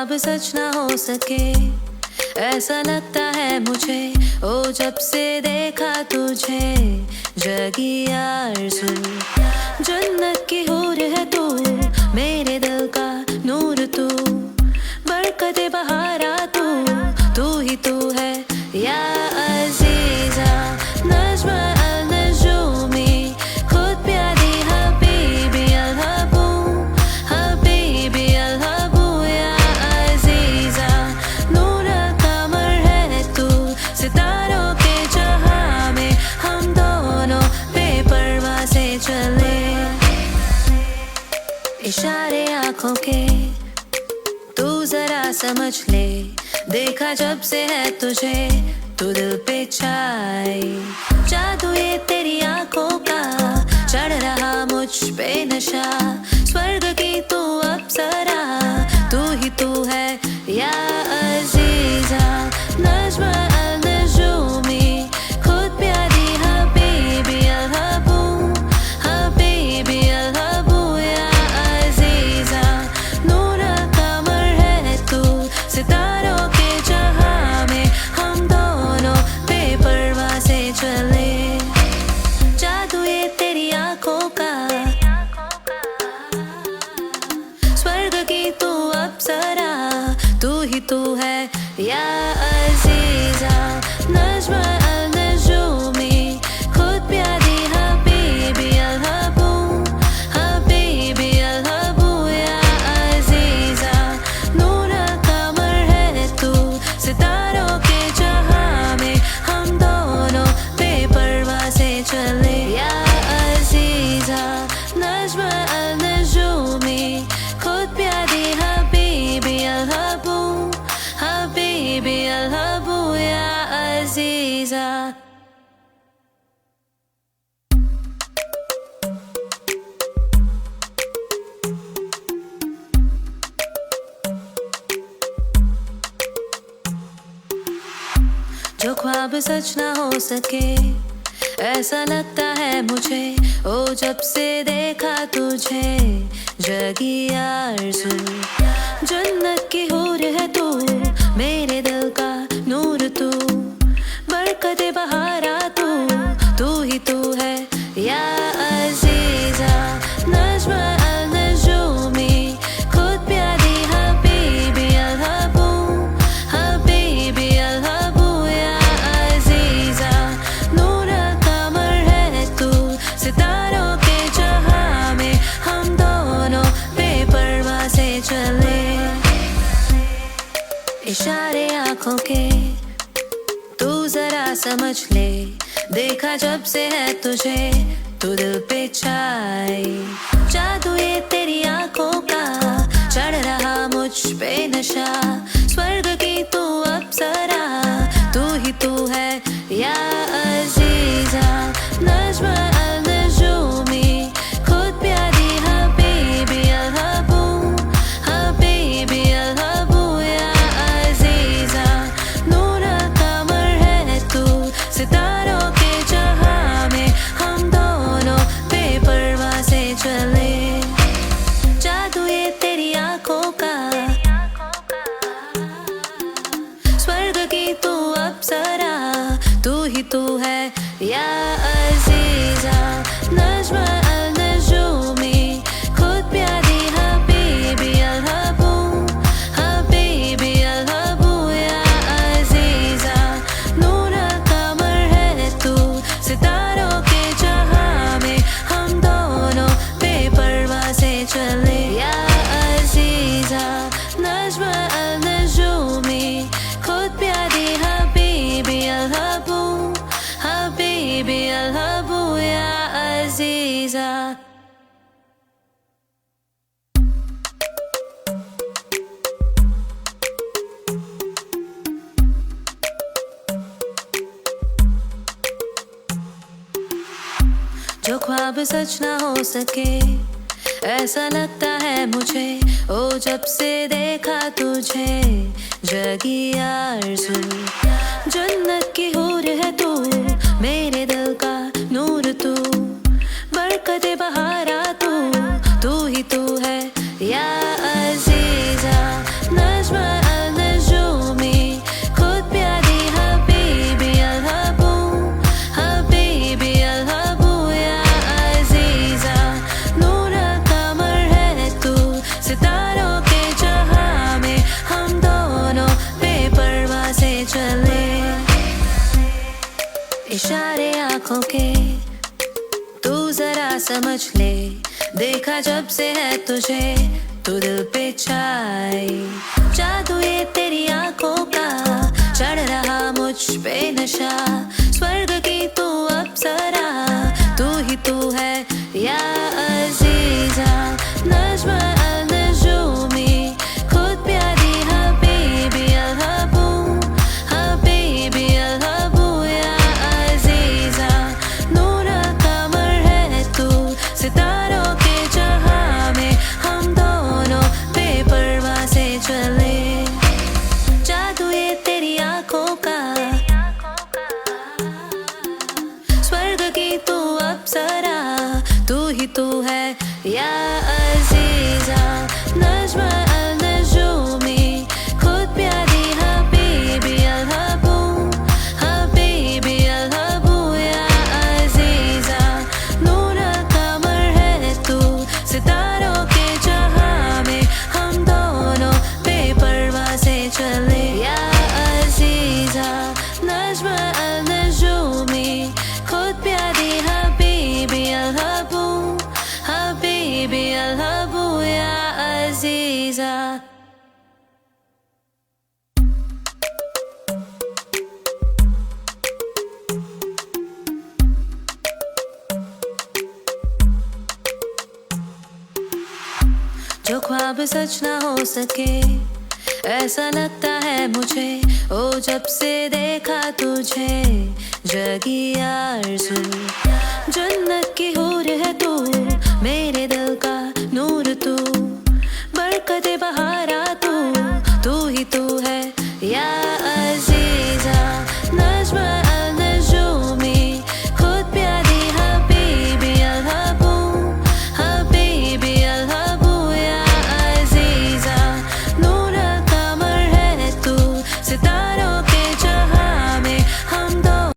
ख्वाब सच ना हो सके, ऐसा लगता है मुझे। ओ जब से देखा तुझे, जगी आरज़ू। जन्नत की हूर है तू, मेरे दिल का नूर तू, बरकते बहारा तू ही तू है या अज़ीज़ा। नज़्म अल-नजूमी, खुद प्यारी हबीबी अल-हबू, हबीबी अल-हबू या अज़ीज़ा। नूर कमर है तू, सितारों के जहां में हम दोनों बेपरवाह से चले। इशारे आँखों के तू जरा समझ ले, देखा जब से है तुझे तू दिल पे छाई। जादू ये तेरी आँखों का, चढ़ रहा मुझ पे नशा। स्वर्ग की तू अप्सरा, तू ही तू है या अज़ीज़ा। नज़्म अल-नजूमी, खुद प्यारी हबीबी अल-हबू, हबीबी अल-हबू या अज़ीज़ा। नूर कमर है तू, सितारों के जहां में हम दोनों बेपरवाह से चले। जादू ये तेरी आँखों का, स्वर्ग की तू अप्सरा, तू ही तू है या अज़ीज़ा। नज़्म अल-नजूमी, खुद प्यारी हबीबी अल-हबू, हबीबी अल-हबू या अज़ीज़ा। नूर कमर है तू, सितारों के जहां में हम दोनों बेपरवाह से चले या अज़ीज़ा। नज़्म अल-नजूमी, खुद प्यारी हबीबी अल-हबू, हबीबी अल-हबू या अज़ीज़ा। जो ख्वाब सच ना हो सके, ऐसा लगता है मुझे। ओ जब से देखा तुझे, जगी आरज़ू। जन्नत की हूर है तू, मेरे दिल का नूर तू, बरकते बहारा तू ही तू है या अज़ीज़ा। नज़्म अल-नजूमी, खुद प्यारी हबीबी अल-हबू, हबीबी अल-हबू या अज़ीज़ा। नूर कमर है तू, सितारों के जहां में हम दोनों बेपरवाह से चले। इशारे आँखों के तू जरा समझ ले, देखा जब से है तुझे तू दिल पे छाई। जादू ये तेरी आँखों का, चढ़ रहा मुझ पे नशा। स्वर्ग की तू अप्सरा, तू ही तू है या अज़ीज़ा। नज़्म अल-नजूमी, खुद प्यारी हबीबी अल-हबू, हबीबी अल-हबू या अज़ीज़ा। नूर कमर है तू, सितारों के जहां में हम दोनों बेपरवाह से चले। जादू ये तेरी आँखों का, स्वर्ग की तू अप्सरा, तू ही तू है या अज़ीज़ा। नज़्म अल-नजूमी, खुद प्यारी हबीबी अल-हबू, हबीबी अल-हबू या अज़ीज़ा। नूर कमर है तू, सितारों के जहां में हम दोनों बेपरवाह से चले या अज़ीज़ा। नज़्म अल-नजूमी, खुद प्यारी हबीबी अल-हबू, हबीबी अल-हबू या अज़ीज़ा। जो ख्वाब सच ना हो सके, ऐसा लगता है मुझे। ओ जब से देखा तुझे, जगी आरज़ू। जन्नत की हूर है तू, मेरे दिल का नूर तू, बरकते बहारा तू ही तू है या अज़ीज़ा। नज़्म इशारे आंखों के तू जरा समझ ले, देखा जब से है तुझे तू दिल पे छाए। जादू ये तेरी आंखों का, चढ़ रहा मुझ पे नशा, स्वर्ग की तू अप्सरा, तू ही तू है या अजीजा। नज्म अल-नजूमी, खुद प्यारी हबीबी अल-हबू, हबीबी अल-हबू या अजीजा। नूर कमर है तू सितारों के जहां में, हम दोनों बेपरवाह से चले। जादू ये तेरी आंखों का, स्वर्ग की तू अप्सरा, तू ही तू है या अजीजा। नज्म अल-नजूमी, खुद प्यारी हबीबी अल-हबू, हबीबी अल-हबू या अजीजा। नूर कमर है तू सितारों के जहां में, हम दोनों बेपरवाह से चले या अजीजा। नज्म अल-नजूमी, खुद प्यारी हबीबी अल-हबू, हबीबी अल-हबू या अजीजा। जो ख्वाब सच ना हो सके ऐसा लगता है मुझे, ओ जब से देखा तुझे जगी आरज़ू। जन्नत की हूर है तू, मेरे दिल का